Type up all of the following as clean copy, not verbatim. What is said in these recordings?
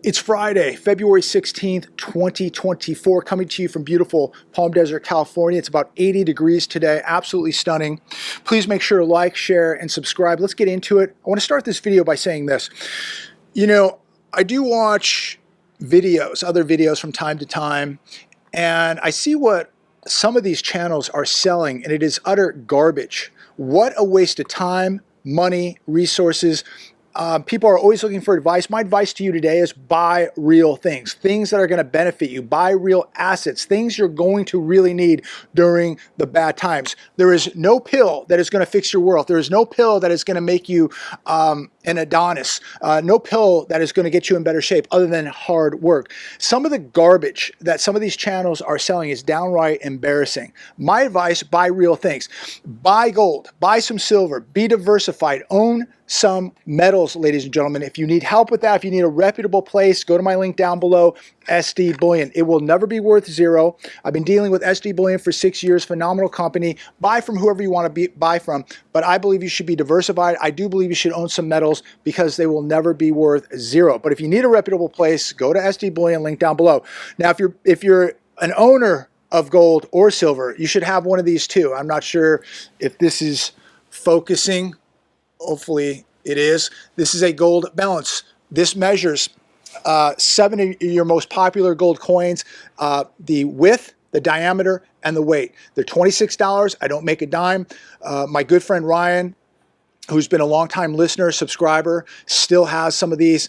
It's Friday, February 16th, 2024, coming to you from beautiful Palm Desert, California. It's about 80 degrees today, absolutely stunning. Please make sure to like, share, and subscribe. Let's get into it. I want to start this video by saying this. You know, I do watch videos, other videos from time to time, and I see what some of these channels are selling, and it is utter garbage. What a waste of time, money, resources. People are always looking for advice. My advice to you today is buy real things, things that are going to benefit you. Buy real assets, things you're going to really need during the bad times. There is no pill that is going to fix your world. There is no pill that is going to make you an Adonis. No pill that is going to get you in better shape other than hard work. Some of the garbage that some of these channels are selling is downright embarrassing. My advice, buy real things. Buy gold, buy some silver, be diversified, own some metals, ladies and gentlemen. If you need help with that, if you need a reputable place, go to my link down below, SD Bullion. It will never be worth zero. I've been dealing with SD Bullion for 6 years, phenomenal company. Buy from whoever you want to buy from, but I believe you should be diversified. I do believe you should own some metals because they will never be worth zero. But if you need a reputable place, go to SD Bullion, link down below. Now, if you're an owner of gold or silver, you should have one of these too. I'm not sure if this is focusing. Hopefully it is. This is a gold balance. This measures 7 of your most popular gold coins, the width, the diameter, and the weight. They're $26. I don't make a dime. My good friend Ryan, who's been a longtime listener, subscriber, still has some of these.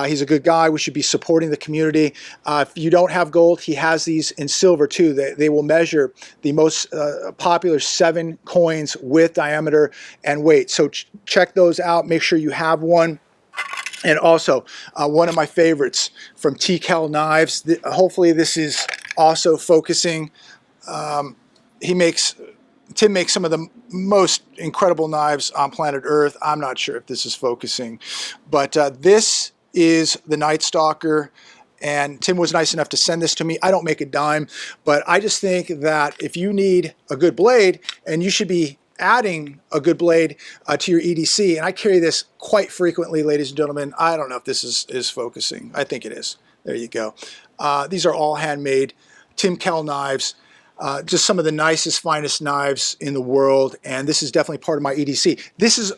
He's a good guy. We should be supporting the community. If you don't have gold, he has these in silver too. They will measure the most popular 7 coins with diameter and weight. So check those out. Make sure you have one. And also, one of my favorites from TCal Knives. Hopefully this is also focusing. Tim makes some of the most incredible knives on planet Earth. I'm not sure if this is focusing, but this is the Night Stalker, and Tim was nice enough to send this to me. I don't make a dime, but I just think that if you need a good blade, and you should be adding a good blade to your EDC, and I carry this quite frequently, ladies and gentlemen. I don't know if this is focusing. I think it is. There you go. These are all handmade TCal knives. Just some of the nicest, finest knives in the world, and this is definitely part of my EDC. This is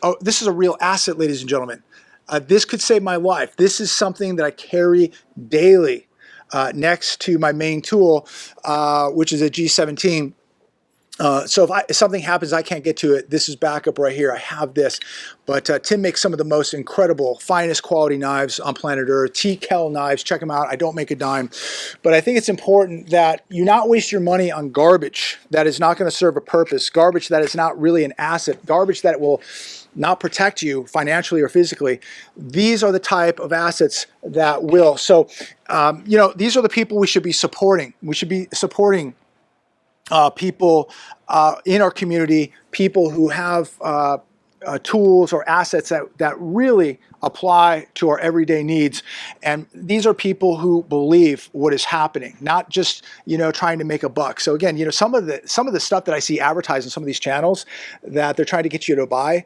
a real asset, ladies and gentlemen. This could save my life. This is something that I carry daily next to my main tool, which is a G17. So if something happens, I can't get to it, this is backup right here. I have this. But Tim makes some of the most incredible, finest quality knives on planet Earth. TCal Knives, check them out. I don't make a dime. But I think it's important that you not waste your money on garbage that is not going to serve a purpose, garbage that is not really an asset, garbage that will not protect you financially or physically. These are the type of assets that will. So, you know, these are the people we should be supporting. We should be supporting people in our community, people who have tools or assets that really apply to our everyday needs. And these are people who believe what is happening, not just, you know, trying to make a buck. So again, you know, some of the stuff that I see advertised on some of these channels that they're trying to get you to buy,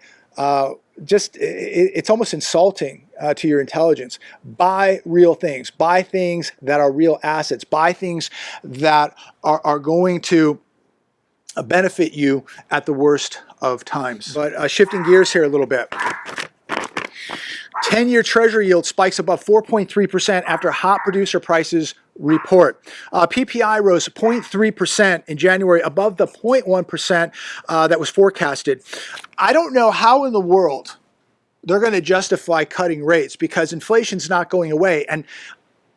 it's almost insulting to your intelligence. Buy real things. Buy things that are real assets. Buy things that are going to benefit you at the worst of times. But shifting gears here a little bit. 10-year Treasury yield spikes above 4.3% after hot producer prices report. PPI rose 0.3% in January, above the 0.1% that was forecasted. I don't know how in the world they're going to justify cutting rates because inflation's not going away, and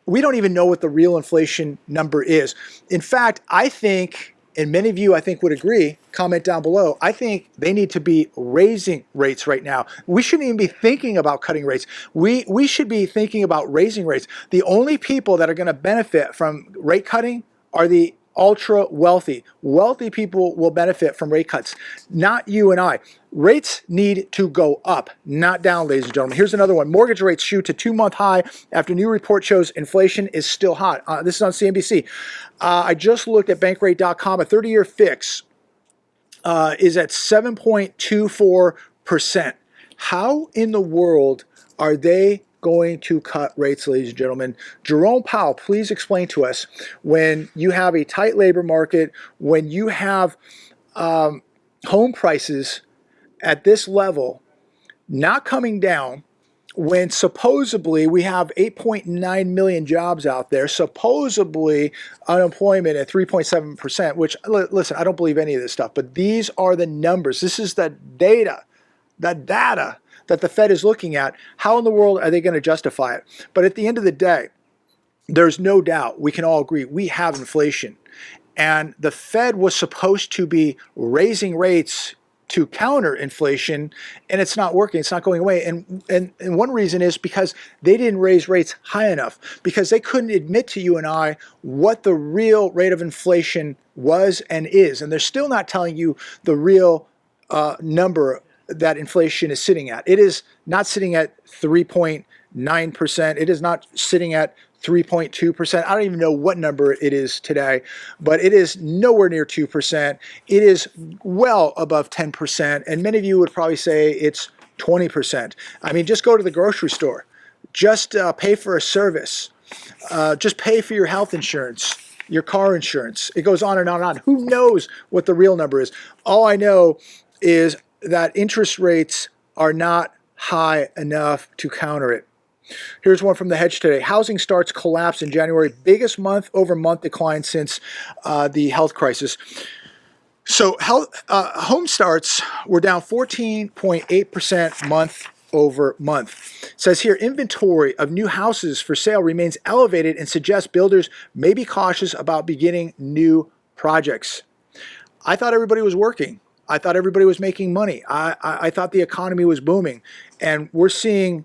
we don't even know what the real inflation number is. In fact, I think, and many of you I think would agree, comment down below, I think they need to be raising rates right now. We shouldn't even be thinking about cutting rates. We should be thinking about raising rates. The only people that are going to benefit from rate cutting are the ultra wealthy. Wealthy people will benefit from rate cuts, not you and I. Rates need to go up, not down, ladies and gentlemen. Here's another one. Mortgage rates shoot to 2-month high after new report shows inflation is still hot. This is on CNBC. I just looked at bankrate.com. A 30-year fix is at 7.24%. How in the world are they going to cut rates, ladies and gentlemen. Jerome Powell, please explain to us, when you have a tight labor market, when you have home prices at this level not coming down, when supposedly we have 8.9 million jobs out there, supposedly unemployment at 3.7%, which, listen, I don't believe any of this stuff, but these are the numbers. This is the data that the Fed is looking at. How in the world are they going to justify it? But at the end of the day, there's no doubt, we can all agree, we have inflation. And the Fed was supposed to be raising rates to counter inflation, and it's not working. It's not going away. And one reason is because they didn't raise rates high enough, because they couldn't admit to you and I what the real rate of inflation was and is. And they're still not telling you the real number that inflation is sitting at. It is not sitting at 3.9%. It is not sitting at 3.2%. I don't even know what number it is today, but it is nowhere near 2%. It is well above 10%. And many of you would probably say it's 20%. I mean, just go to the grocery store. Just pay for a service. Just pay for your health insurance, your car insurance. It goes on and on and on. Who knows what the real number is? All I know is that interest rates are not high enough to counter it. Here's one from the Hedge today. Housing starts collapse in January. Biggest month-over-month decline since the health crisis. So home starts were down 14.8% month-over-month. It says here, inventory of new houses for sale remains elevated and suggests builders may be cautious about beginning new projects. I thought everybody was working. I thought everybody was making money. I thought the economy was booming. And we're seeing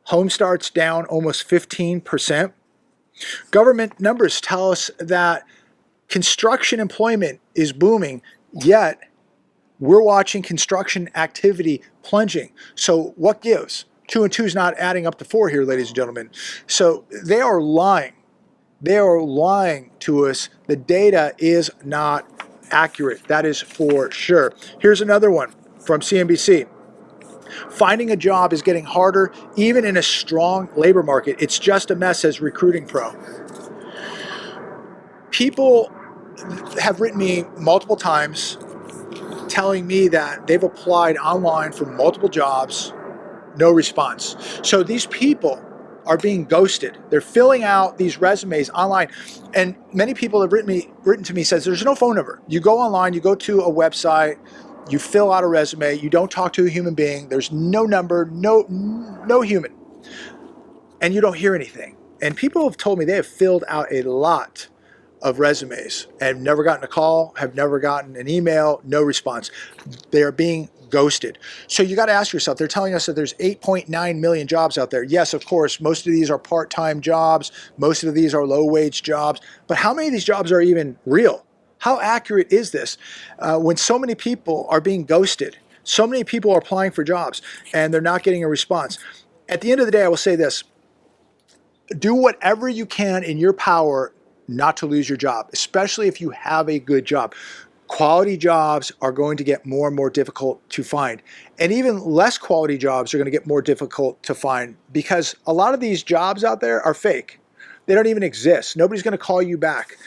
home starts down almost 15%. Government numbers tell us that construction employment is booming, yet we're watching construction activity plunging. So what gives? 2 and 2 is not adding up to 4 here, ladies and gentlemen. So they are lying. They are lying to us. The data is not accurate. That is for sure. Here's another one from CNBC. Finding a job is getting harder even in a strong labor market. It's just a mess, says Recruiting Pro. People have written me multiple times telling me that they've applied online for multiple jobs, no response. So these people are being ghosted. They're filling out these resumes online. And many people have written to me, says there's no phone number. You go online, you go to a website, you fill out a resume, you don't talk to a human being, there's no number, no human, and you don't hear anything. And people have told me they have filled out a lot of resumes and never gotten a call, have never gotten an email, no response. They are being ghosted. So you got to ask yourself, they're telling us that there's 8.9 million jobs out there. Yes, of course, most of these are part-time jobs, most of these are low-wage jobs, but how many of these jobs are even real? How accurate is this when so many people are being ghosted? So many people are applying for jobs and they're not getting a response. At the end of the day, I will say this. Do whatever you can in your power not to lose your job, especially if you have a good job. Quality jobs are going to get more and more difficult to find. And even less quality jobs are going to get more difficult to find because a lot of these jobs out there are fake. They don't even exist. Nobody's going to call you back.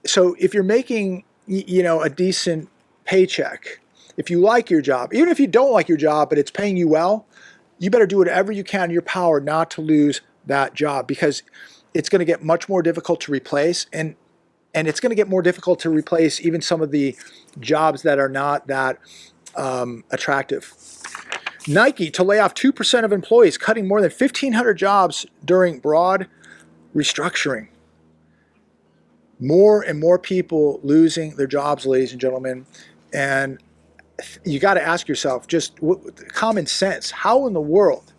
So if you're making, a decent paycheck, if you like your job, even if you don't like your job, but it's paying you well, you better do whatever you can in your power not to lose that job because it's going to get much more difficult to replace. And it's going to get more difficult to replace even some of the jobs that are not that attractive. Nike to lay off 2% of employees, cutting more than 1,500 jobs during broad restructuring. More and more people losing their jobs, ladies and gentlemen. And you got to ask yourself, just common sense, how in the world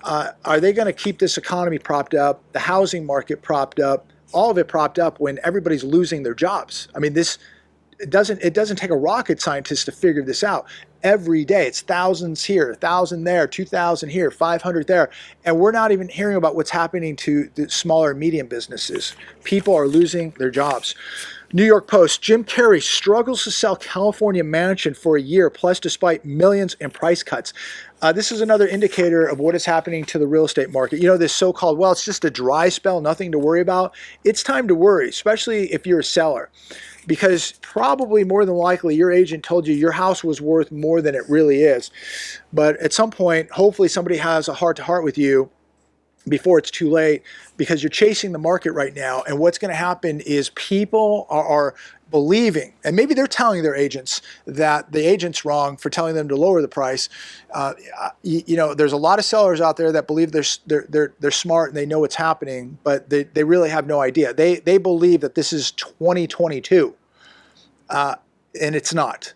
are they going to keep this economy propped up, the housing market propped up, all of it propped up when everybody's losing their jobs? I mean, this it doesn't take a rocket scientist to figure this out. Every day it's thousands here, 1,000 there, 2,000 here, 500 there, and we're not even hearing about what's happening to the smaller and medium businesses. People are losing their jobs. New York Post, Jim Carrey struggles to sell California mansion for a year, plus despite millions in price cuts. This is another indicator of what is happening to the real estate market. You know, this so-called, well, it's just a dry spell, nothing to worry about. It's time to worry, especially if you're a seller, because probably more than likely your agent told you your house was worth more than it really is. But at some point, hopefully somebody has a heart-to-heart with you before it's too late, because you're chasing the market right now. And what's going to happen is people are believing, and maybe they're telling their agents that the agent's wrong for telling them to lower the price. You know, there's a lot of sellers out there that believe they're smart and they know what's happening, but they really have no idea. They believe that this is 2022, and it's not.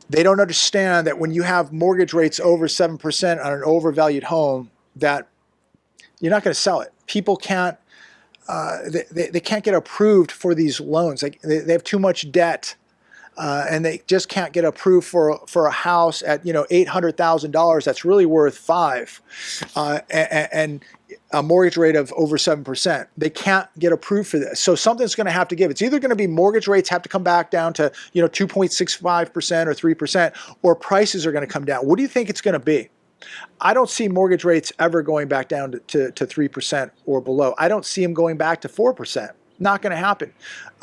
They don't understand that when you have mortgage rates over 7% on an overvalued home, that you're not going to sell it. People can't, they can't get approved for these loans. Like they have too much debt, and they just can't get approved for a house at, you know, $800,000 that's really worth $5, and a mortgage rate of over 7%. They can't get approved for this. So something's going to have to give. It's either going to be mortgage rates have to come back down to, you know, 2.65% or 3%, or prices are going to come down. What do you think it's going to be? I don't see mortgage rates ever going back down to 3% or below. I don't see them going back to 4%. Not going to happen.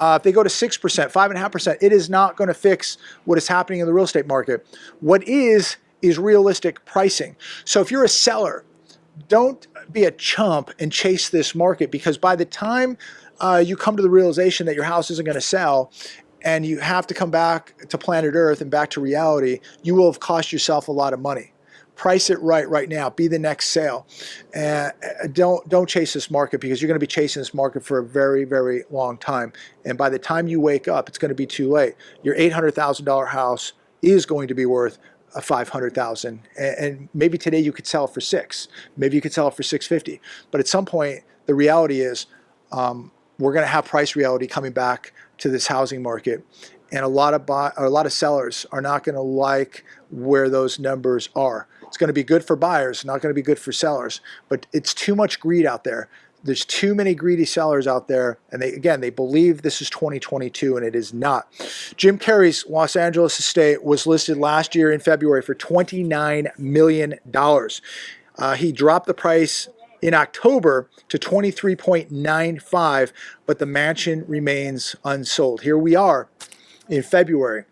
If they go to 6%, 5.5%, it is not going to fix what is happening in the real estate market. What is realistic pricing. So if you're a seller, don't be a chump and chase this market, because by the time you come to the realization that your house isn't going to sell, and you have to come back to planet Earth and back to reality, you will have cost yourself a lot of money. Price it right now. Be the next sale. Don't chase this market, because you're going to be chasing this market for a very, very long time. And by the time you wake up, it's going to be too late. Your $800,000 house is going to be worth $500,000, and maybe today you could sell it for $6. Maybe you could sell it for $650. But at some point, the reality is we're going to have price reality coming back to this housing market. And a lot of sellers are not going to like where those numbers are. It's going to be good for buyers, not going to be good for sellers. But it's too much greed out there. There's too many greedy sellers out there, and they believe this is 2022, and it is not. Jim Carrey's Los Angeles estate was listed last year in February for $29 million. He dropped the price in October to $23.95, but the mansion remains unsold. Here we are in February,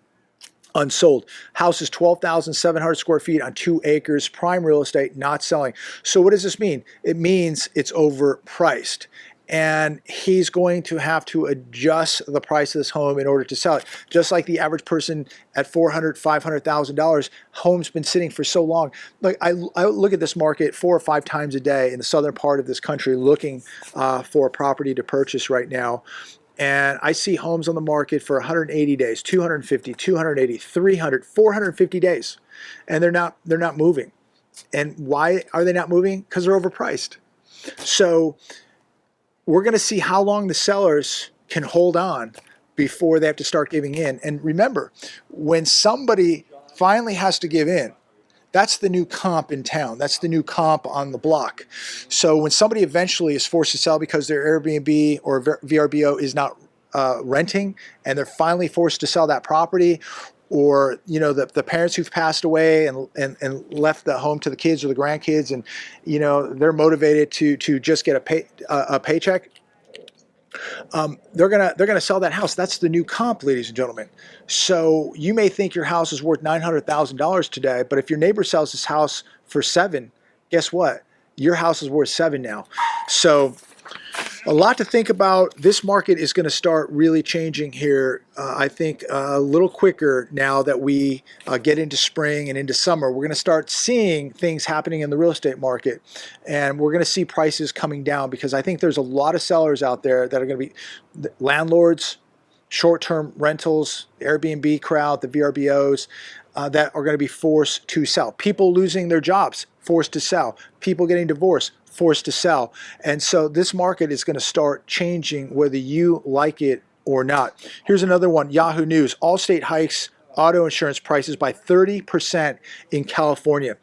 unsold. House is 12,700 square feet on 2 acres, prime real estate, not selling. So what does this mean? It means it's overpriced. And he's going to have to adjust the price of this home in order to sell it. Just like the average person at $400,000, $500,000, home's been sitting for so long. Like I look at this market 4 or 5 times a day in the southern part of this country, looking for a property to purchase right now. And I see homes on the market for 180 days, 250, 280, 300, 450 days. And they're not moving. And why are they not moving? Because they're overpriced. So we're going to see how long the sellers can hold on before they have to start giving in. And remember, when somebody finally has to give in, that's the new comp in town. That's the new comp on the block. So when somebody eventually is forced to sell because their Airbnb or VRBO is not renting, and they're finally forced to sell that property, or you know the parents who've passed away and left the home to the kids or the grandkids, and you know they're motivated to just get a paycheck. They're gonna sell that house. That's the new comp, ladies and gentlemen. So you may think your house is worth $900,000 today, but if your neighbor sells his house for $7, guess what? Your house is worth $7 now. So a lot to think about. This market is going to start really changing here, I think, a little quicker now that we get into spring and into summer. We're going to start seeing things happening in the real estate market, and we're going to see prices coming down, because I think there's a lot of sellers out there that are going to be landlords, short-term rentals, Airbnb crowd, the VRBOs, that are going to be forced to sell. People losing their jobs, forced to sell. People getting divorced, forced to sell. And so this market is going to start changing whether you like it or not. Here's another one, Yahoo News. Allstate hikes auto insurance prices by 30% in California.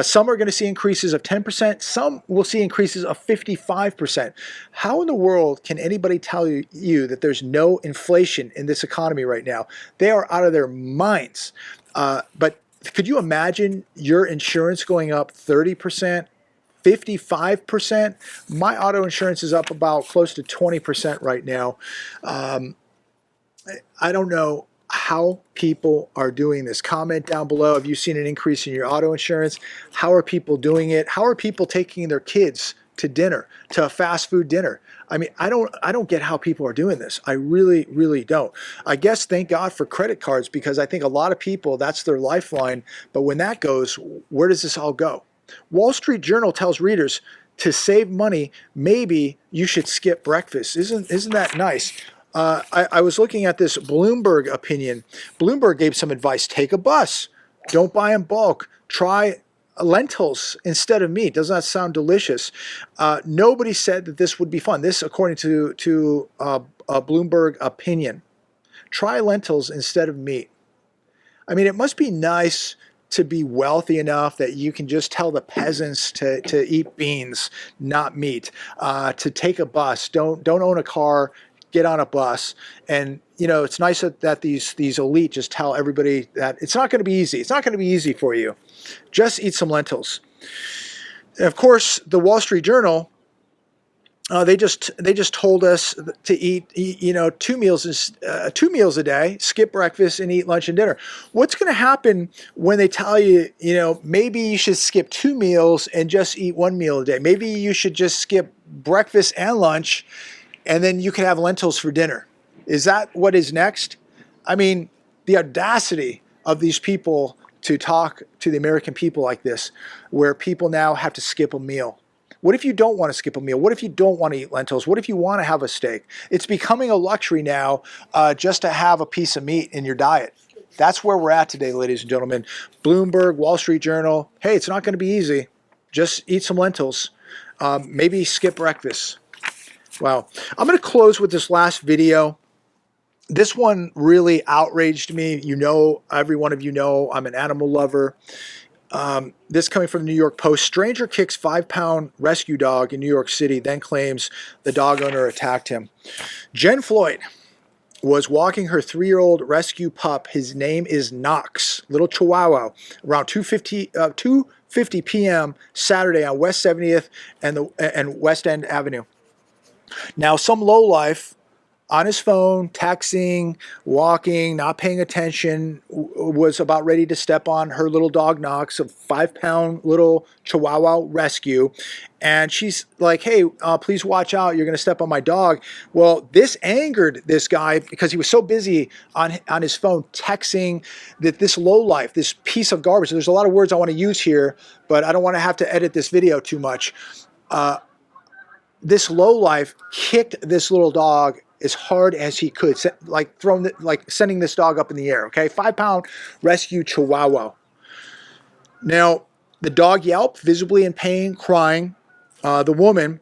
Some are going to see increases of 10%. Some will see increases of 55%. How in the world can anybody tell you that there's no inflation in this economy right now? They are out of their minds. But could you imagine your insurance going up 30%? 55%. My auto insurance is up about close to 20% right now. I don't know how people are doing this. Comment down below. Have you seen an increase in your auto insurance? How are people doing it? How are people taking their kids to dinner, to a fast food dinner? I mean, I don't get how people are doing this. I really, really don't. I guess thank God for credit cards, because I think a lot of people, that's their lifeline. But when that goes, where does this all go? Wall Street Journal tells readers to save money, maybe you should skip breakfast. Isn't that nice? I was looking at this Bloomberg opinion. Bloomberg gave some advice. Take a bus. Don't buy in bulk. Try lentils instead of meat. Doesn't that sound delicious? Nobody said that this would be fun. This, according to a Bloomberg opinion. Try lentils instead of meat. I mean, it must be nice to be wealthy enough that you can just tell the peasants to eat beans, not meat. To take a bus. Don't own a car. Get on a bus. And you know, it's nice that these elite just tell everybody that it's not going to be easy. It's not going to be easy for you. Just eat some lentils. And of course, the Wall Street Journal, they just told us to eat you know, two meals a day, skip breakfast and eat lunch and dinner. What's going to happen when they tell you, you know, maybe you should skip 2 meals and just eat 1 meal a day? Maybe you should just skip breakfast and lunch, and then you can have lentils for dinner. Is that what is next? I mean, the audacity of these people to talk to the American people like this, where people now have to skip a meal. What if you don't want to skip a meal? What if you don't want to eat lentils? What if you want to have a steak? It's becoming a luxury now just to have a piece of meat in your diet. That's where we're at today, ladies and gentlemen. Bloomberg, Wall Street Journal. Hey, it's not going to be easy. Just eat some lentils. Maybe skip breakfast. Wow. I'm going to close with this last video. This one really outraged me. You know, every one of you know I'm an animal lover. This coming from the New York Post. Stranger kicks 5-pound rescue dog in New York City, then claims the dog owner attacked him. Jen Floyd was walking her 3-year-old rescue pup. His name is Knox, little Chihuahua, around 2:50 p.m. Saturday on West 70th and West End Avenue. Now, some lowlife on his phone, texting, walking, not paying attention, was about ready to step on her little dog Knox, a 5-pound little Chihuahua rescue. And she's like, hey, please watch out. You're going to step on my dog. Well, this angered this guy because he was so busy on his phone texting that this lowlife, this piece of garbage. There's a lot of words I want to use here, but I don't want to have to edit this video too much. This lowlife kicked this little dog as hard as he could, like sending this dog up in the air. Okay, 5-pound rescue Chihuahua. Now, the dog yelped, visibly in pain, crying. The woman,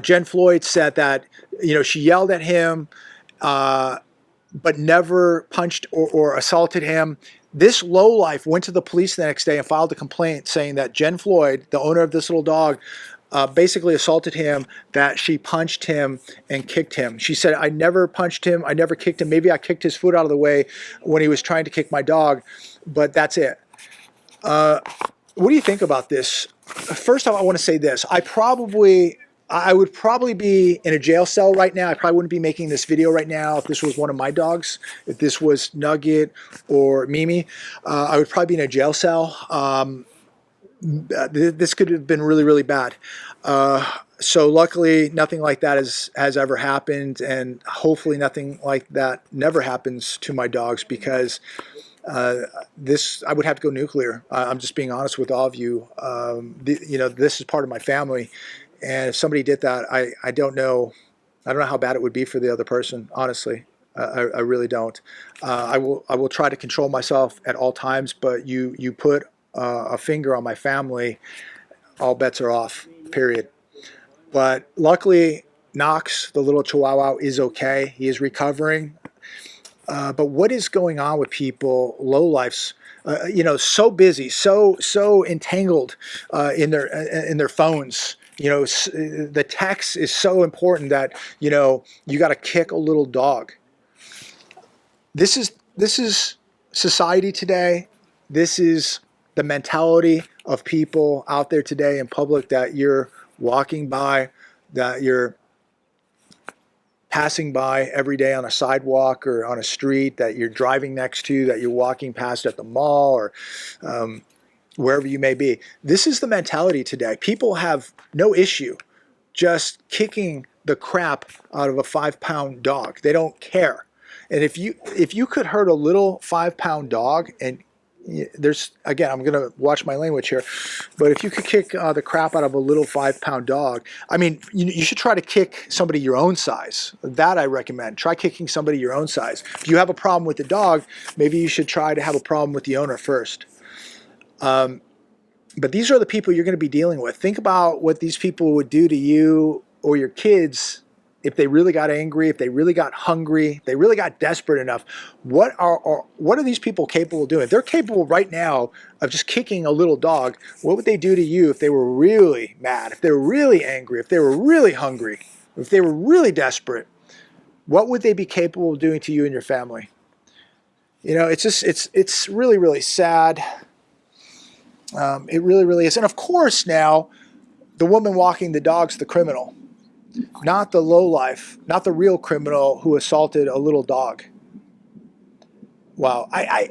Jen Floyd, said that, you know, she yelled at him, but never punched or assaulted him. This lowlife went to the police the next day and filed a complaint saying that Jen Floyd, the owner of this little dog, basically assaulted him, that she punched him and kicked him. She said, I never punched him, I never kicked him. Maybe I kicked his foot out of the way when he was trying to kick my dog, but that's it. What do you think about this? First off, I want to say this. I would probably be in a jail cell right now. I probably wouldn't be making this video right now if this was one of my dogs. If this was Nugget or Mimi, I would probably be in a jail cell. This could have been really, really bad. So luckily, nothing like that has ever happened, and hopefully nothing like that never happens to my dogs, because I would have to go nuclear. I'm just being honest with all of you. You know, this is part of my family, and if somebody did that, I don't know how bad it would be for the other person. Honestly, I really don't. I will try to control myself at all times, but you put a finger on my family, all bets are off, period. But luckily, Knox, the little Chihuahua, is okay. He is recovering. But what is going on with people, lowlifes, so busy, so entangled in their phones. The text is so important that you got to kick a little dog. This is society today. This is the mentality of people out there today in public that you're walking by, that you're passing by every day on a sidewalk or on a street, that you're driving next to, that you're walking past at the mall or wherever you may be. This is the mentality today. People have no issue just kicking the crap out of a 5-pound dog. They don't care. And if you could hurt a little 5-pound dog, and there's, again, I'm going to watch my language here, but if you could kick the crap out of a little 5-pound dog, I mean, you should try to kick somebody your own size. That I recommend. Try kicking somebody your own size. If you have a problem with the dog, maybe you should try to have a problem with the owner first. But these are the people you're going to be dealing with. Think about what these people would do to you or your kids if they really got angry, if they really got hungry, if they really got desperate enough. What are these people capable of doing? If they're capable right now of just kicking a little dog, what would they do to you if they were really mad, if they were really angry, if they were really hungry, if they were really desperate? What would they be capable of doing to you and your family? It's really, really sad. It really, really is. And of course now, the woman walking the dog's the criminal. Not the lowlife, not the real criminal who assaulted a little dog. Wow.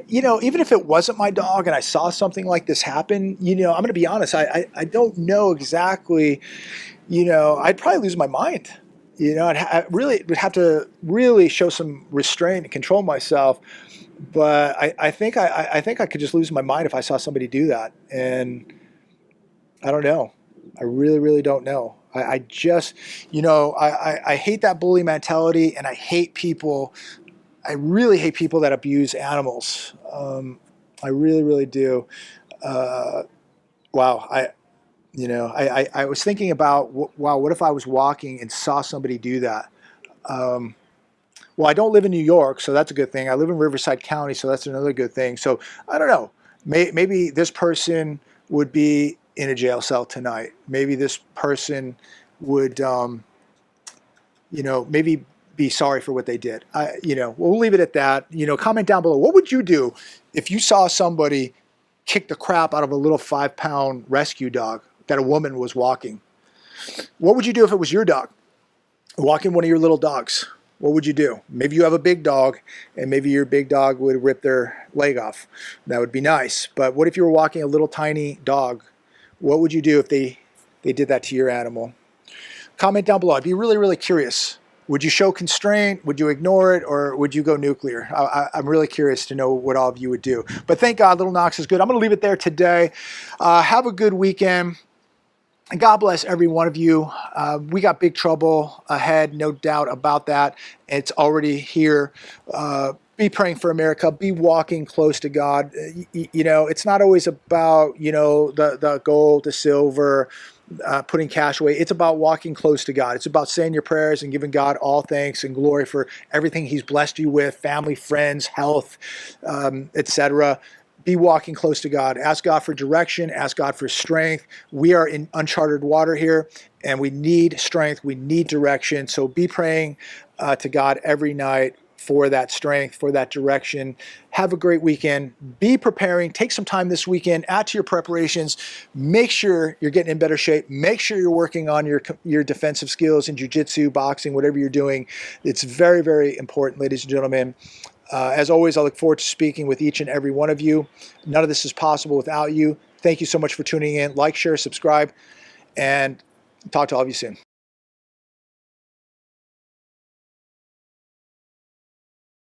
Even if it wasn't my dog and I saw something like this happen, I'm going to be honest, I don't know exactly, I'd probably lose my mind. I really would have to really show some restraint and control myself. But I think I could just lose my mind if I saw somebody do that. And I don't know. I really, really don't know. I just, I hate that bully mentality, and I hate people. I really hate people that abuse animals. I really, really do. Wow. I was thinking about, wow, what if I was walking and saw somebody do that? Well, I don't live in New York, so that's a good thing. I live in Riverside County, so that's another good thing. So I don't know. Maybe this person would be in a jail cell tonight. Maybe this person would, maybe be sorry for what they did. We'll leave it at that. Comment down below. What would you do if you saw somebody kick the crap out of a little 5-pound rescue dog that a woman was walking? What would you do if it was your dog walking one of your little dogs? What would you do? Maybe you have a big dog, and maybe your big dog would rip their leg off. That would be nice. But what if you were walking a little tiny dog? What would you do if they did that to your animal? Comment down below. I'd be really, really curious. Would you show constraint? Would you ignore it? Or would you go nuclear? I'm really curious to know what all of you would do. But thank God little Knox is good. I'm going to leave it there today. Have a good weekend. And God bless every one of you. We got big trouble ahead, no doubt about that. It's already here. Be praying for America. Be walking close to God. It's not always about, the gold, the silver, putting cash away. It's about walking close to God. It's about saying your prayers and giving God all thanks and glory for everything He's blessed you with, family, friends, health, etc. Be walking close to God. Ask God for direction. Ask God for strength. We are in uncharted water here, and we need strength. We need direction. So be praying to God every night for that strength, for that direction. Have a great weekend. Be preparing. Take some time this weekend. Add to your preparations. Make sure you're getting in better shape. Make sure you're working on your defensive skills in jiu-jitsu, boxing, whatever you're doing. It's very, very important, ladies and gentlemen. As always, I look forward to speaking with each and every one of you. None of this is possible without you. Thank you so much for tuning in. Like, share, subscribe, and talk to all of you soon.